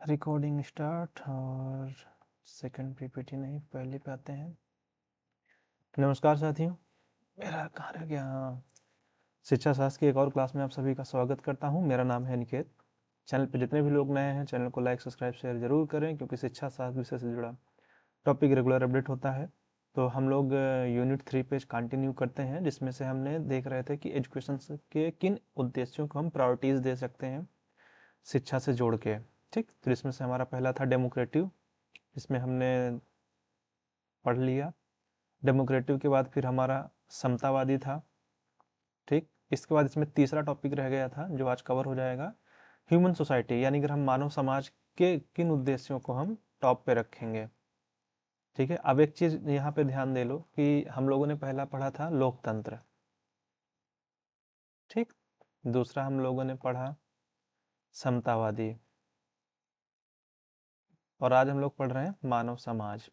Recording start और second PPT नहीं, पहले पे आते हैं। नमस्कार साथियों, मेरा कहाँ रह गया? शिक्षा शास्त्र की एक और क्लास में आप सभी का स्वागत करता हूँ। मेरा नाम है निकेत। चैनल पे जितने भी लोग नए हैं, चैनल को लाइक सब्सक्राइब शेयर जरूर करें, क्योंकि शिक्षा शास्त्र विषय से जुड़ा टॉपिक रेगुलर अपडेट होता है। तो हम लोग यूनिट 3 पे कंटिन्यू करते हैं, जिसमें से हमने देख रहे थे कि एजुकेशन के किन उद्देश्यों को हम प्रायोरिटीज दे सकते हैं शिक्षा से जोड़ के। ठीक, तो इसमें से हमारा पहला था डेमोक्रेटिव, इसमें हमने पढ़ लिया। डेमोक्रेटिव के बाद फिर हमारा समतावादी था। ठीक, इसके बाद इसमें तीसरा टॉपिक रह गया था जो आज कवर हो जाएगा, ह्यूमन सोसाइटी, यानी कि हम मानव समाज के किन उद्देश्यों को हम टॉप पे रखेंगे। ठीक है, अब एक चीज यहाँ पे ध्यान दे लो कि हम लोगों ने पहला पढ़ा था लोकतंत्र। ठीक, दूसरा हम लोगों ने पढ़ा समतावादी, और आज हम लोग पढ़ रहे हैं मानव समाज।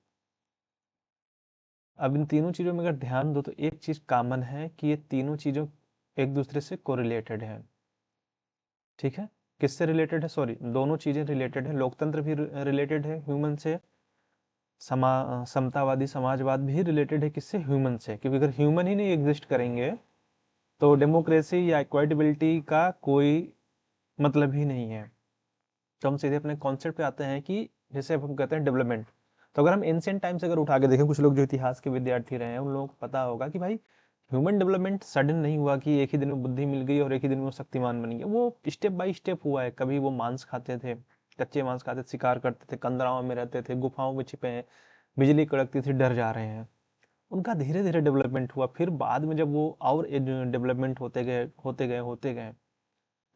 अब इन तीनों चीजों में अगर ध्यान दो तो एक चीज कॉमन है कि ये तीनों चीजों एक दूसरे से कोरिलेटेड है। ठीक है, किससे रिलेटेड है? सॉरी, दोनों चीजें रिलेटेड है। लोकतंत्र भी रिलेटेड है ह्यूमन से, समतावादी समाजवाद भी रिलेटेड है किससे? ह्यूमन से। क्योंकि अगर ह्यूमन ही नहीं एग्जिस्ट करेंगे तो डेमोक्रेसी या इक्वालिटी का कोई मतलब ही नहीं है। तो हम सीधे अपने कॉन्सेप्ट पे आते हैं कि जैसे अब हम कहते हैं डेवलपमेंट, तो अगर हम एंशिएंट टाइम से अगर उठा के देखें, कुछ लोग जो इतिहास के विद्यार्थी रहे हैं उन लोगों को पता होगा कि भाई ह्यूमन डेवलपमेंट सडन नहीं हुआ कि एक ही दिन में बुद्धि मिल गई और एक ही दिन में वो शक्तिमान बन गया। वो स्टेप बाय स्टेप हुआ है। कभी वो मांस खाते थे, कच्चे मांस खाते थे, शिकार करते थे, कंदराओं में रहते थे, गुफाओं में छिपे हैं, बिजली कड़कती थी, डर जा रहे हैं। उनका धीरे धीरे डेवलपमेंट हुआ। फिर बाद में जब वो और डेवलपमेंट होते गए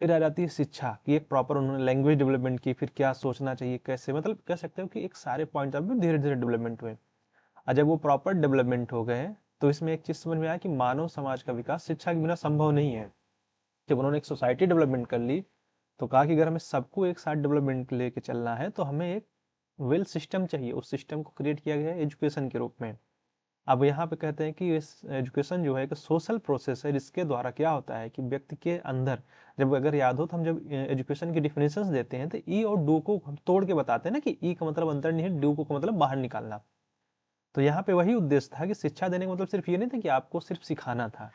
फिर आ जाती है शिक्षा की एक प्रॉपर उन्होंने लैंग्वेज डेवलपमेंट की, फिर क्या सोचना चाहिए, कैसे, मतलब कह सकते हो कि एक सारे पॉइंट ऑफ व्यू धीरे धीरे डेवलपमेंट हुए। और जब वो प्रॉपर डेवलपमेंट हो गए तो इसमें एक चीज समझ में आया कि मानव समाज का विकास शिक्षा के बिना संभव नहीं है। जब उन्होंने एक सोसाइटी डेवलपमेंट कर ली तो कहा कि अगर हमें सबको एक साथ डेवलपमेंट लेके चलना है तो हमें एक वेल सिस्टम चाहिए। उस सिस्टम को क्रिएट किया गया है एजुकेशन के रूप में। अब यहाँ पे कहते हैं कि इस एजुकेशन जो है एक सोशल प्रोसेस है, जिसके द्वारा क्या होता है कि व्यक्ति के अंदर, जब अगर याद हो तो हम जब एजुकेशन की डिफिनेशंस देते हैं तो ई और डू को हम तोड़ के बताते हैं ना, कि ई का मतलब अंदर नहीं है, डू को मतलब बाहर निकालना। तो यहाँ पे वही उद्देश्य था कि शिक्षा देने का मतलब सिर्फ ये नहीं था कि आपको सिर्फ सिखाना था,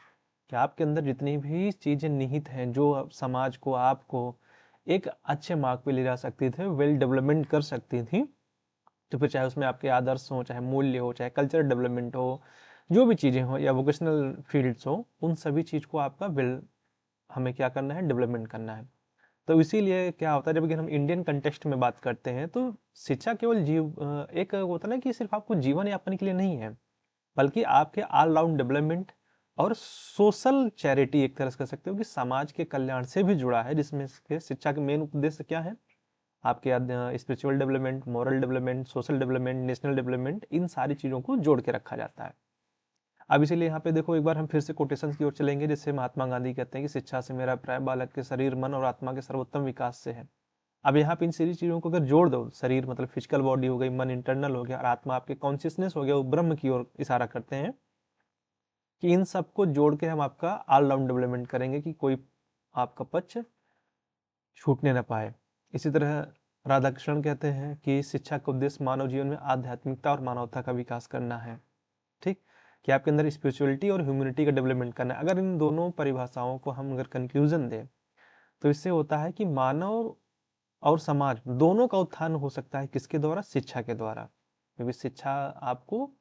कि आपके अंदर जितनी भी चीजें निहित हैं जो समाज को, आपको एक अच्छे मार्ग पे ले जा सकती थे, वेल डेवलपमेंट कर सकती थी। तो फिर चाहे उसमें आपके आदर्श हो, चाहे मूल्य हो, चाहे कल्चरल डेवलपमेंट हो, जो भी चीज़ें हो या वोकेशनल फील्ड्स हो, उन सभी चीज़ को आपका हमें क्या करना है? डेवलपमेंट करना है। तो इसीलिए क्या होता है, जब कि हम इंडियन कंटेक्स्ट में बात करते हैं तो शिक्षा केवल एक होता है ना कि सिर्फ आपको जीवन यापन के लिए नहीं है, बल्कि आपके ऑल राउंड डेवलपमेंट और सोशल चैरिटी, एक तरह से कह सकते हो कि समाज के कल्याण से भी जुड़ा है, जिसमें के शिक्षा के मेन उद्देश्य क्या है? आपके spiritual development, moral development, social development, national development, इन सारी चीज़ों को जोड़ के रखा जाता है। अब इसीलिए यहाँ पे देखो, एक बार हम फिर से कोटेशंस की ओर चलेंगे, जिससे महात्मा गांधी कहते हैं कि शिक्षा से मेरा अभिप्राय बालक के शरीर, मन और आत्मा के सर्वोत्तम विकास से है। अब यहाँ पे इन सारी चीज़ों को अगर जोड़ दो, शरीर मतलब फिजिकल बॉडी हो गई, मन इंटरनल हो गया, और आत्मा आपके कॉन्शियसनेस हो गया, वो ब्रह्म की ओर इशारा करते हैं, कि इन सबको जोड़ के हम आपका ऑल राउंड डेवलपमेंट करेंगे कि कोई आपका पक्ष छूटने न पाए। इसी तरह राधाकृष्णन कहते हैं कि शिक्षा का उद्देश्य मानव जीवन में आध्यात्मिकता और मानवता का विकास करना है। ठीक, कि आपके अंदर स्पिरिचुअलिटी और ह्यूमैनिटी का डेवलपमेंट करना है। अगर इन दोनों परिभाषाओं को हम अगर कंक्लूजन दें तो इससे होता है कि मानव और समाज दोनों का उत्थान हो सकता है किसके द्वारा? शिक्षा के द्वारा। क्योंकि शिक्षा आपको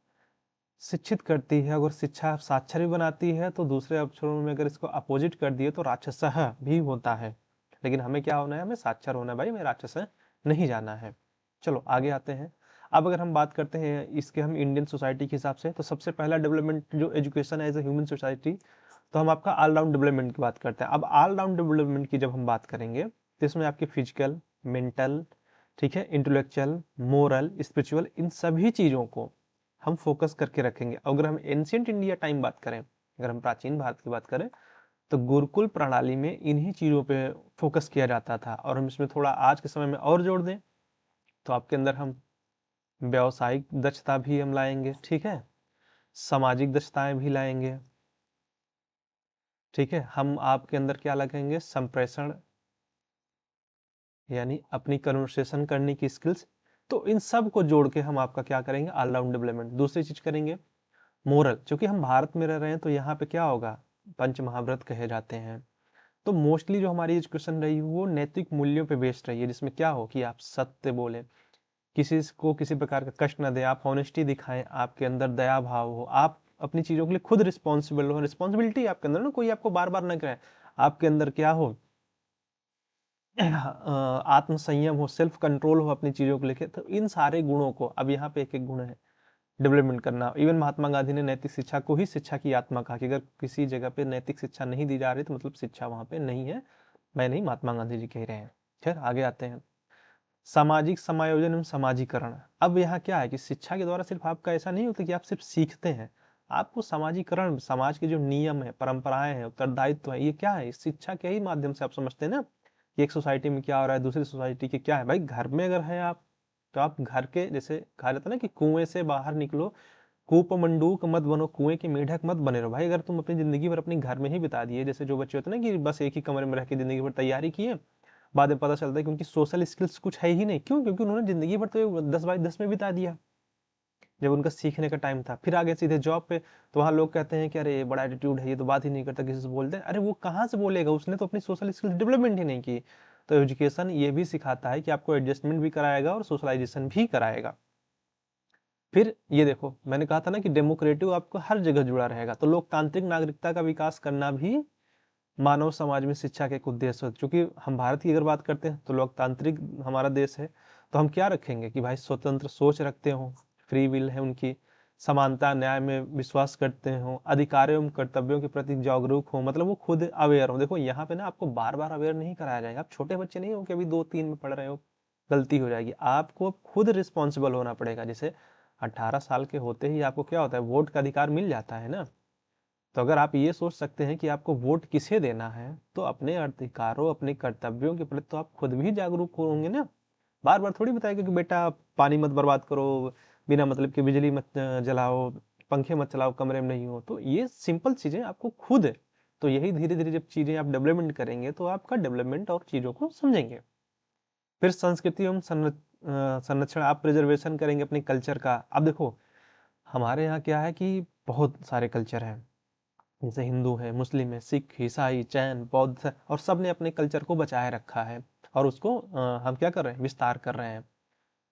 शिक्षित करती है। अगर शिक्षा साक्षर भी बनाती है तो दूसरे अक्षरों में अगर इसको अपोजिट कर दिए तो राक्षसः भी होता है। लेकिन हमें क्या होना है? हमें साक्षर होना है भाई, हमें राक्षस नहीं जाना है। चलो आगे आते हैं। अब अगर हम बात करते हैं इसके हम इंडियन सोसाइटी के हिसाब से, तो सबसे पहला डेवलपमेंट जो एजुकेशन है एज ए ह्यूमन सोसाइटी, तो हम आपका ऑल राउंड डेवलपमेंट की बात करते हैं। अब ऑल राउंड डेवलपमेंट की जब हम बात करेंगे तो इसमें आपकी फिजिकल, मेंटल, ठीक है, इंटेलेक्चुअल, मोरल, स्पिरिचुअल, इन सभी चीज़ों को हम फोकस करके रखेंगे। अगर हम एंशियंट इंडिया टाइम बात करें, अगर हम प्राचीन भारत की बात करें, तो गुरुकुल प्रणाली में इन्हीं चीज़ों पे फोकस किया जाता था। और हम इसमें थोड़ा आज के समय में और जोड़ दें तो आपके अंदर हम व्यावसायिक दक्षता भी हम लाएंगे, ठीक है, सामाजिक दक्षताएं भी लाएंगे, ठीक है, हम आपके अंदर क्या लगाएंगे? संप्रेषण यानी अपनी कन्वर्सेशन करने की स्किल्स। तो इन सब को जोड़ के हम आपका क्या करेंगे, ऑलराउंड डेवलपमेंट। दूसरी चीज करेंगे मोरल, क्योंकि हम भारत में रह रहे हैं तो यहाँ पे क्या होगा, पंच महाव्रत कहे जाते हैं। तो मोस्टली जो हमारी एजुकेशन रही वो नैतिक मूल्यों पे बेस्ड रही है, जिसमें क्या हो कि आप सत्य बोले, किसी को किसी प्रकार का कष्ट ना दे, आप ऑनेस्टी दिखाएं, आपके अंदर दया भाव हो, आप अपनी चीजों के लिए खुद रिस्पॉन्सिबल हो, रिस्पॉन्सिबिलिटी आपके अंदर ना, कोई आपको बार बार ना कराए, आपके अंदर क्या हो आत्म संयम हो, सेल्फ कंट्रोल हो अपनी चीजों को लेके। तो इन सारे गुणों को, अब यहाँ पे एक एक गुण है डेवलपमेंट करना। इवन महात्मा गांधी ने नैतिक शिक्षा को ही शिक्षा की आत्मा कहा, कि अगर किसी जगह पे नैतिक शिक्षा नहीं दी जा रही तो मतलब शिक्षा वहां पे नहीं है। मैं नहीं, महात्मा गांधी जी कह रहे हैं। खैर आगे आते हैं, सामाजिक समायोजन एवं समाजीकरण। अब यहाँ क्या है कि शिक्षा के द्वारा सिर्फ आपका ऐसा नहीं होता कि आप सिर्फ सीखते हैं, आपको समाजीकरण, समाज के जो नियम है, परंपराएं हैं, उत्तरदायित्व है, ये क्या है, इस शिक्षा के ही माध्यम से आप समझते हैं ना कि एक सोसाइटी में क्या हो रहा है, दूसरी सोसाइटी के क्या है। भाई घर में अगर है आप, तो आप घर के, जैसे कहा जाता है ना कि कुएं से बाहर निकलो, कूप मंडूक मत बनो, कुएं की मेढक मत बने रहो। भाई अगर तुम अपनी जिंदगी भर अपने घर में ही बिता दिए, जैसे जो बच्चे होते हैं ना कि बस एक ही कमरे में रह के जिंदगी भर तैयारी किए, बाद में पता चलता है कि उनकी सोशल स्किल्स कुछ है ही नहीं। क्यों? क्योंकि उन्होंने जिंदगी भर तो 10 बाई 10 में बिता दिया, जब उनका सीखने का टाइम था। फिर आगे सीधे जॉब पे, तो वहां लोग कहते हैं कि अरे बड़ा एटीट्यूड है, ये तो बात ही नहीं करता, किसी से बोलते हैं। अरे वो कहाँ से बोलेगा, उसने तो अपनी सोशल स्किल्स डेवलपमेंट ही नहीं की। तो एजुकेशन ये भी सिखाता है कि आपको एडजस्टमेंट भी कराएगा और सोशलाइजेशन भी कराएगा। फिर ये देखो, मैंने कहा था ना कि डेमोक्रेटिव आपको हर जगह जुड़ा रहेगा। तो लोकतांत्रिक नागरिकता का विकास करना भी मानव समाज में शिक्षा का एक उद्देश्य है। क्योंकि हम भारत की अगर बात करते हैं तो लोकतांत्रिक हमारा देश है, तो हम क्या रखेंगे कि भाई स्वतंत्र सोच रखते हो, फ्री विल है उनकी, समानता न्याय में विश्वास करते हो, अधिकारों एवं कर्तव्यों के प्रति जागरूक हो, मतलब वो खुद अवेयर हो। देखो यहाँ पे ना आपको बार बार अवेयर नहीं कराया जाएगा, आप छोटे बच्चे नहीं हो कि अभी 2 3 में पढ़ रहे हो, गलती हो जाएगी, आपको खुद रिस्पॉन्सिबल होना पड़ेगा। जैसे 18 साल के होते ही आपको क्या होता है, वोट का अधिकार मिल जाता है ना। तो अगर आप ये सोच सकते हैं कि आपको वोट किसे देना है, तो अपने अधिकारों, अपने कर्तव्यों के प्रति तो आप खुद भी जागरूक होंगे ना। बार बार थोड़ी बताएगा कि बेटा पानी मत बर्बाद करो, बिना मतलब कि बिजली मत जलाओ, पंखे मत चलाओ, कमरे में नहीं हो। तो ये सिंपल चीजें आपको खुद है। तो यही धीरे धीरे जब चीजें आप डेवलपमेंट करेंगे तो आपका डेवलपमेंट और चीजों को समझेंगे। फिर संस्कृति एवं संरक्षण, आप प्रिजर्वेशन करेंगे अपने कल्चर का। अब देखो हमारे यहाँ क्या है कि बहुत सारे कल्चर हैं, जैसे हिंदू है, मुस्लिम है, सिख, ईसाई, जैन, बौद्ध और सब ने अपने कल्चर को बचाए रखा है, और उसको हम क्या कर रहे हैं, विस्तार कर रहे हैं।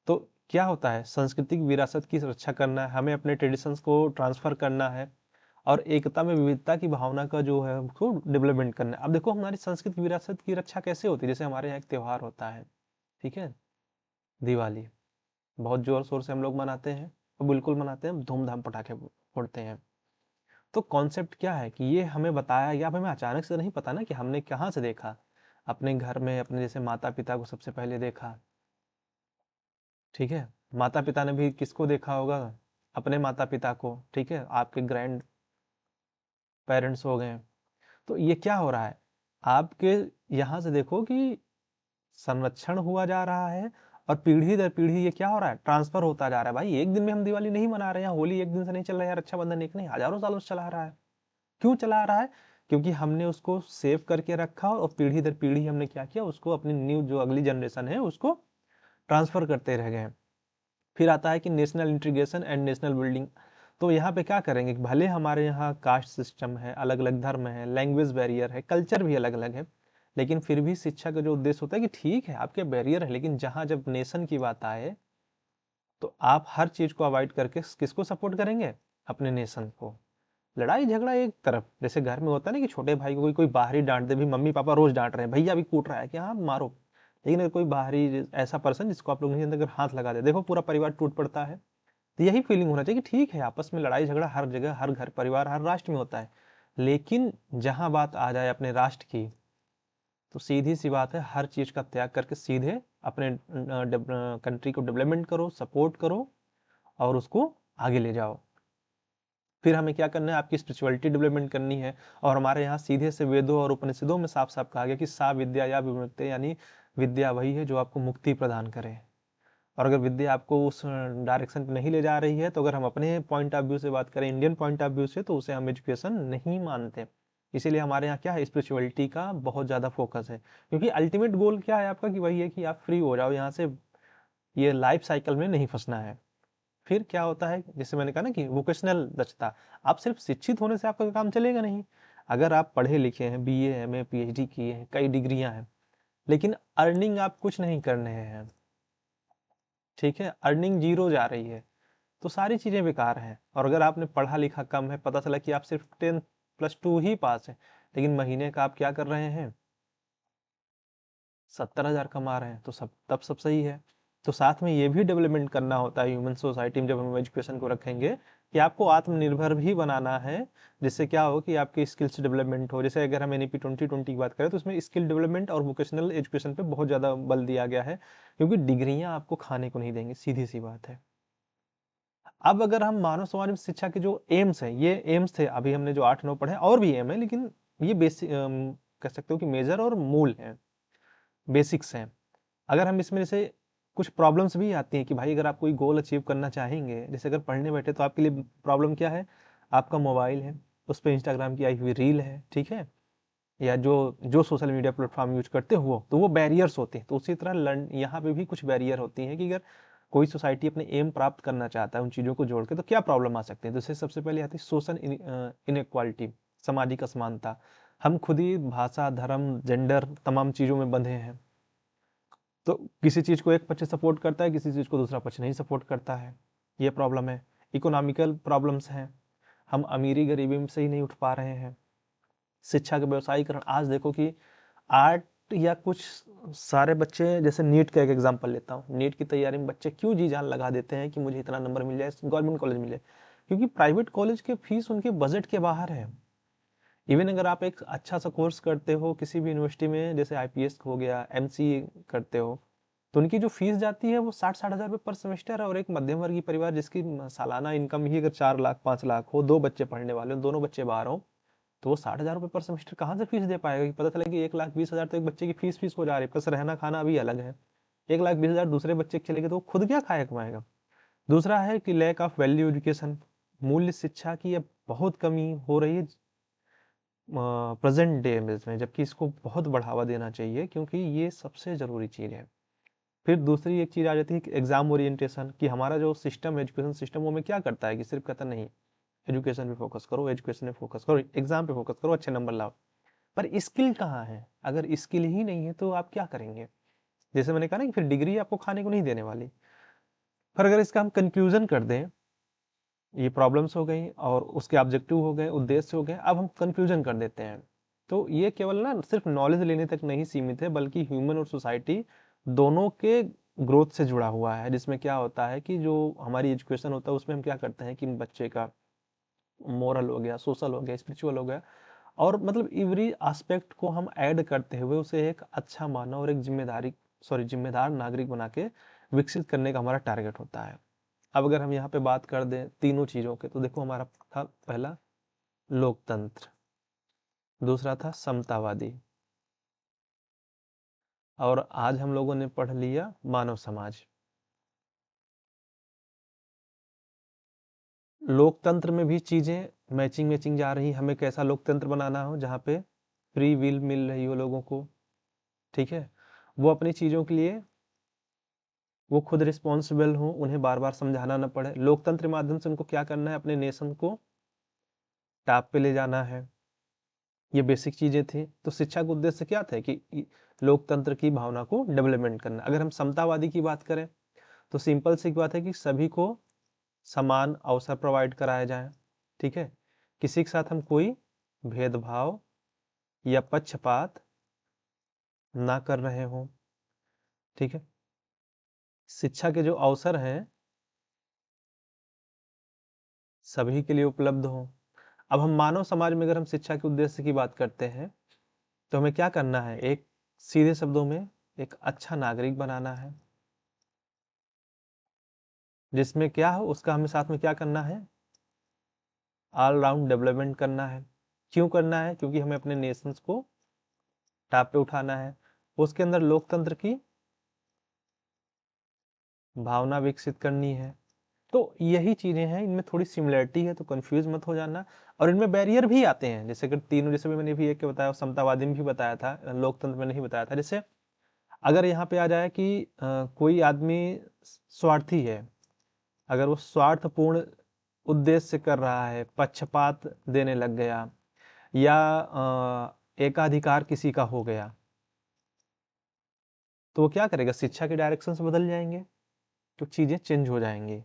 तो क्या होता है, सांस्कृतिक विरासत की रक्षा करना है, हमें अपने ट्रेडिशंस को ट्रांसफर करना है, और एकता में विविधता की भावना का जो है उसको डेवलपमेंट करना है। अब देखो हमारी सांस्कृतिक विरासत की रक्षा कैसे होती है, जैसे हमारे यहाँ एक त्योहार होता है, ठीक है, दिवाली, बहुत जोर शोर से हम लोग मनाते हैं, और बिल्कुल मनाते हैं, धूमधाम पटाखे फोड़ते हैं। तो कॉन्सेप्ट क्या है कि ये हमें बताया गया, अब हमें अचानक से नहीं पता ना कि हमने कहाँ से देखा, अपने घर में अपने जैसे माता पिता को सबसे पहले देखा, ठीक है, माता पिता ने भी किसको देखा होगा, अपने माता पिता को, ठीक है, आपके ग्रैंड पेरेंट्स हो गए। तो ये क्या हो रहा है, आपके यहाँ से देखो कि संरक्षण हुआ जा रहा है, और पीढ़ी दर पीढ़ी ये क्या हो रहा है, ट्रांसफर होता जा रहा है। भाई एक दिन में हम दिवाली नहीं मना रहे हैं, होली एक दिन से नहीं चल रहा है, रक्षाबंधन एक नहीं, हजारों सालों से चला रहा है। क्यों चला रहा है? क्योंकि हमने उसको सेव करके रखा, और पीढ़ी दर पीढ़ी हमने क्या किया, उसको अपनी न्यू जो अगली जनरेशन है उसको ट्रांसफर करते रह गए। फिर आता है कि national integration and national building. तो यहाँ पे क्या करेंगे कि भले हमारे यहाँ कास्ट सिस्टम है, अलग अलग धर्म है, लैंग्वेज बैरियर है, कल्चर भी अलग अलग है, लेकिन फिर भी शिक्षा का जो उद्देश्य होता है कि ठीक है आपके बैरियर है, लेकिन जहाँ जब नेशन की बात आए तो आप हर चीज को अवॉइड करके किसको सपोर्ट करेंगे, अपने नेशन को। लड़ाई झगड़ा एक तरफ, जैसे घर में होता है ना कि छोटे भाई को कोई कोई बाहरी डांट दे, भी मम्मी पापा रोज डांट रहे हैं, भैया भी कूट रहा है कि हाँ मारो, लेकिन अगर कोई बाहरी ऐसा पर्सन जिसको आप लोग नहीं जानते अगर हाथ लगा दे, देखो पूरा परिवार टूट पड़ता है। तो यही फीलिंग होना चाहिए कि ठीक है आपस में लड़ाई झगड़ा हर जगह, हर घर परिवार, हर राष्ट्र में होता है, लेकिन जहां बात आ जाए अपने राष्ट्र की, तो सीधी सी बात है, हर चीज का त्याग करके सीधे अपने कंट्री को डेवलपमेंट करो, सपोर्ट करो, और उसको आगे ले जाओ। फिर हमें क्या करना है, आपकी स्पिरिचुअलिटी डेवलपमेंट करनी है। और हमारे यहाँ सीधे से वेदों और उपनिषदों में साफ साफ कहा गया कि सा विद्या या विमुक्ति, यानी विद्या वही है जो आपको मुक्ति प्रदान करे। और अगर विद्या आपको उस डायरेक्शन पे नहीं ले जा रही है, तो अगर हम अपने पॉइंट ऑफ व्यू से बात करें, इंडियन पॉइंट ऑफ व्यू से, तो उसे हम एजुकेशन नहीं मानते। इसीलिए हमारे यहाँ क्या है, स्पिरिचुअलिटी का बहुत ज़्यादा फोकस है, क्योंकि अल्टीमेट गोल क्या है आपका, कि वही है कि आप फ्री हो जाओ यहाँ से, ये लाइफ साइकिल में नहीं फंसना है। फिर क्या होता है, जैसे मैंने कहा ना कि वोकेशनल दक्षता, आप सिर्फ शिक्षित होने से आपका काम चलेगा नहीं। अगर आप पढ़े लिखे हैं, बीए एमए पीएचडी किए हैं, कई डिग्रियां हैं, लेकिन अर्निंग आप कुछ नहीं कर रहे हैं, ठीक है, अर्निंग जीरो जा रही है, तो सारी चीजें बेकार हैं। और अगर आपने पढ़ा लिखा कम है, पता चला कि आप सिर्फ 10+2 ही पास है, लेकिन महीने का आप क्या कर रहे हैं, 70,000 कमा रहे हैं, तो सब सही है। तो साथ में ये भी डेवलपमेंट करना होता है ह्यूमन सोसाइटी में, जब हम एजुकेशन को रखेंगे, कि आपको आत्मनिर्भर भी बनाना है, जिससे क्या हो कि आपकी स्किल्स डेवलपमेंट हो। जैसे अगर हम एनईपी 2020 की बात करें, तो उसमें स्किल डेवलपमेंट और वोकेशनल एजुकेशन पे बहुत ज़्यादा बल दिया गया है, क्योंकि डिग्रियां आपको खाने को नहीं देंगी, सीधी सी बात है। अब अगर हम मानव समाज में शिक्षा के जो एम्स हैं, ये एम्स थे, अभी हमने जो 8-9 पढ़े, और भी एम है, लेकिन ये बेसिक कह सकते हो कि मेजर और मूल हैं, बेसिक्स हैं। अगर हम इसमें जैसे कुछ प्रॉब्लम्स भी आती हैं कि भाई अगर आप कोई गोल अचीव करना चाहेंगे, जैसे अगर पढ़ने बैठे, तो आपके लिए प्रॉब्लम क्या है, आपका मोबाइल है, उस पर इंस्टाग्राम की आई हुई रील है, ठीक है, या जो जो सोशल मीडिया प्लेटफॉर्म यूज करते हो, तो वो बैरियर्स होते हैं। तो उसी तरह लर्न यहाँ पे भी कुछ बैरियर होती हैं, कि अगर कोई सोसाइटी अपने एम प्राप्त करना चाहता है उन चीज़ों को जोड़ के, तो क्या प्रॉब्लम आ सकते हैं। जैसे सबसे पहले आती है सोशल इनइक्वालिटी, सामाजिक असमानता। हम खुद ही भाषा, धर्म, जेंडर, तमाम चीज़ों में बंधे हैं, तो किसी चीज़ को एक पक्ष सपोर्ट करता है, किसी चीज़ को दूसरा पक्ष नहीं सपोर्ट करता है, ये प्रॉब्लम है। इकोनॉमिकल प्रॉब्लम्स हैं, हम अमीरी गरीबी में से ही नहीं उठ पा रहे हैं। शिक्षा का व्यवसायीकरण, आज देखो कि आर्ट या कुछ सारे बच्चे, जैसे नीट का एक एग्जांपल लेता हूँ, नीट की तैयारी में बच्चे क्यों जी जान लगा देते हैं कि मुझे इतना नंबर मिल जाए, गवर्नमेंट कॉलेज मिले, क्योंकि प्राइवेट कॉलेज के फीस उनके बजट के बाहर है। इवन अगर आप एक अच्छा सा कोर्स करते हो किसी भी यूनिवर्सिटी में, जैसे आईपीएस हो गया, एमसीए करते हो, तो उनकी जो फीस जाती है वो 60-60 हज़ार रुपये पर सेमेस्टर है। और एक मध्यम वर्गीय परिवार जिसकी सालाना इनकम ही अगर 4 लाख 5 लाख हो, 2 बच्चे पढ़ने वाले हो, दोनों बच्चे बाहर हो, तो वो 60,000 रुपये पर सेमेस्टर कहाँ से फीस दे पाएगा, कि पता चला कि 1,20,000 तो एक बच्चे की फीस हो जा रही है, प्लस रहना खाना अभी अलग है। 1,20,000 दूसरे बच्चे के चले गए, तो वो खुद क्या खाया कमाएगा। दूसरा है कि लैक ऑफ वैल्यू एजुकेशन, मूल्य शिक्षा की अब बहुत कमी हो रही है प्रेजेंट डे में, जबकि इसको बहुत बढ़ावा देना चाहिए, क्योंकि ये सबसे ज़रूरी चीज़ है। फिर दूसरी एक चीज़ आ जाती है कि एग्जाम ओरिएंटेशन, कि हमारा जो सिस्टम, एजुकेशन सिस्टम, वो हमें क्या करता है, कि सिर्फ कहता नहीं एजुकेशन पे फोकस करो, एजुकेशन पे फोकस करो, एग्जाम पे फोकस करो, अच्छे नंबर लाओ, पर स्किल कहाँ है। अगर स्किल ही नहीं है तो आप क्या करेंगे। जैसे मैंने कहा ना कि फिर डिग्री आपको खाने को नहीं देने वाली। पर अगर इसका हम कंक्लूजन कर दें, ये प्रॉब्लम्स हो गई और उसके ऑब्जेक्टिव हो गए, उद्देश्य हो गए, अब हम कंक्लूजन कर देते हैं। तो ये केवल ना सिर्फ नॉलेज लेने तक नहीं सीमित है, बल्कि ह्यूमन और सोसाइटी दोनों के ग्रोथ से जुड़ा हुआ है, जिसमें क्या होता है कि जो हमारी एजुकेशन होता है उसमें हम क्या करते हैं कि बच्चे का मोरल हो गया, सोशल हो गया, स्पिरिचुअल हो गया, और मतलब एवरी एस्पेक्ट को हम ऐड करते हुए उसे एक अच्छा मानव और एक जिम्मेदार नागरिक बना के विकसित करने का हमारा टारगेट होता है। अब अगर हम यहाँ पे बात कर दें तीनों चीज़ों के, तो देखो हमारा था पहला लोकतंत्र, दूसरा था समतावादी, और आज हम लोगों ने पढ़ लिया मानव समाज। लोकतंत्र में भी चीज़ें मैचिंग मैचिंग जा रही, हमें कैसा लोकतंत्र बनाना हो जहाँ पे फ्री विल मिल रही हो लोगों को, ठीक है, वो अपनी चीज़ों के लिए वो खुद रिस्पॉन्सिबल हो, उन्हें बार बार समझाना ना पड़े। लोकतंत्र के माध्यम से उनको क्या करना है, अपने नेशन को टॉप पे ले जाना है। ये बेसिक चीजें थी। तो शिक्षा का उद्देश्य क्या था, कि लोकतंत्र की भावना को डेवलपमेंट करना। अगर हम समतावादी की बात करें, तो सिंपल सी बात है कि सभी को समान अवसर प्रोवाइड कराया जाए, ठीक है, किसी के साथ हम कोई भेदभाव या पक्षपात ना कर रहे हों, ठीक है, शिक्षा के जो अवसर हैं सभी के लिए उपलब्ध हों। अब हम मानव समाज में अगर हम शिक्षा के उद्देश्य की बात करते हैं, तो हमें क्या करना है, एक सीधे शब्दों में एक अच्छा नागरिक बनाना है, जिसमें क्या हो उसका हमें साथ में क्या करना है, ऑल राउंड डेवलपमेंट करना है। क्यों करना है, क्योंकि हमें अपने नेशंस को टॉप पे उठाना है। उसके अंदर लोकतंत्र की भावना विकसित करनी है। तो यही चीजें हैं, इनमें थोड़ी सिमिलरिटी है, तो कंफ्यूज मत हो जाना। और इनमें बैरियर भी आते हैं, जैसे कि तीनों, जैसे भी मैंने भी एक बताया, समतावादी में भी बताया था, लोकतंत्र में नहीं बताया था। जैसे अगर यहाँ पे आ जाए कि कोई आदमी स्वार्थी है, अगर वो स्वार्थपूर्ण उद्देश्य से कर रहा है, पक्षपात देने लग गया, या एकाधिकार किसी का हो गया, तो वो क्या करेगा, शिक्षा के डायरेक्शन से बदल जाएंगे, तो चीजें चेंज हो जाएंगी।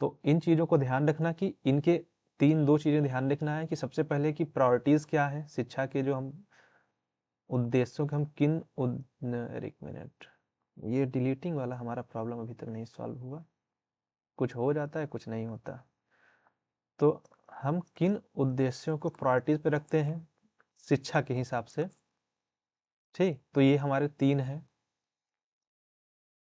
तो इन चीजों को ध्यान रखना कि इनके दो चीजें ध्यान रखना है कि सबसे पहले की प्रायोरिटीज क्या है शिक्षा के, जो हम उद्देश्यों के हम एक मिनट, ये डिलीटिंग वाला हमारा प्रॉब्लम अभी तक नहीं सॉल्व हुआ, कुछ हो जाता है कुछ नहीं होता। तो हम किन उद्देश्यों को प्रायोरिटीज पे रखते हैं शिक्षा के हिसाब से, ठीक, तो ये हमारे 3 हैं,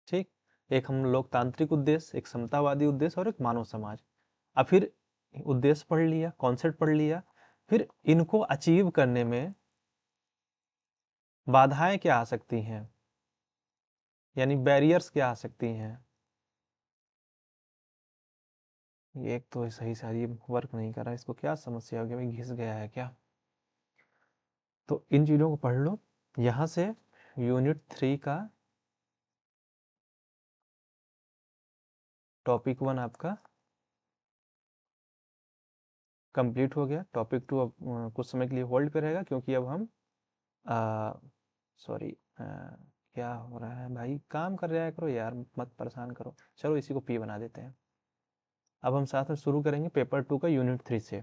ठीक। एक हम लोकतांत्रिक उद्देश्य, एक समतावादी उद्देश्य और एक मानव समाज। अब फिर उद्देश्य पढ़ लिया, कॉन्सेप्ट पढ़ लिया, फिर इनको अचीव करने में बाधाएं क्या आ सकती हैं, यानी बैरियर्स क्या आ सकती हैं। ये एक तो सही से ये वर्क नहीं कर रहा, इसको क्या समस्या हो गया, भाई घिस गया है क्या। तो इन चीजों को पढ़ लो। यहां से यूनिट 3 का टॉपिक 1 आपका कंप्लीट हो गया। टॉपिक 2 अब कुछ समय के लिए होल्ड पे रहेगा, क्योंकि अब हम सॉरी क्या हो रहा है भाई, काम कर रहा करो यार, मत परेशान करो। चलो इसी को पी बना देते हैं। अब हम साथ में शुरू करेंगे पेपर 2 का यूनिट 3 से।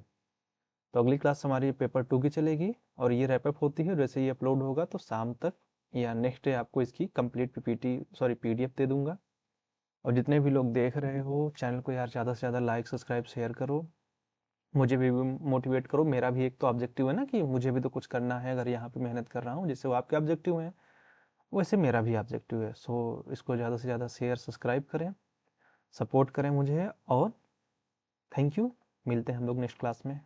तो अगली क्लास हमारी पेपर 2 की चलेगी, और ये रैपअप होती है। जैसे ये अपलोड होगा तो शाम तक या नेक्स्ट डे आपको इसकी कंप्लीट पीपीटी सॉरी पीडीएफ दे दूंगा। और जितने भी लोग देख रहे हो चैनल को यार, ज़्यादा से ज़्यादा लाइक सब्सक्राइब शेयर करो, मुझे भी मोटिवेट करो। मेरा भी एक तो ऑब्जेक्टिव है ना कि मुझे भी तो कुछ करना है, अगर यहाँ पे मेहनत कर रहा हूँ, जैसे वो आपके ऑब्जेक्टिव हैं वैसे मेरा भी ऑब्जेक्टिव है। सो इसको ज़्यादा से ज़्यादा शेयर सब्सक्राइब करें, सपोर्ट करें मुझे, और थैंक यू। मिलते हैं हम लोग नेक्स्ट क्लास में।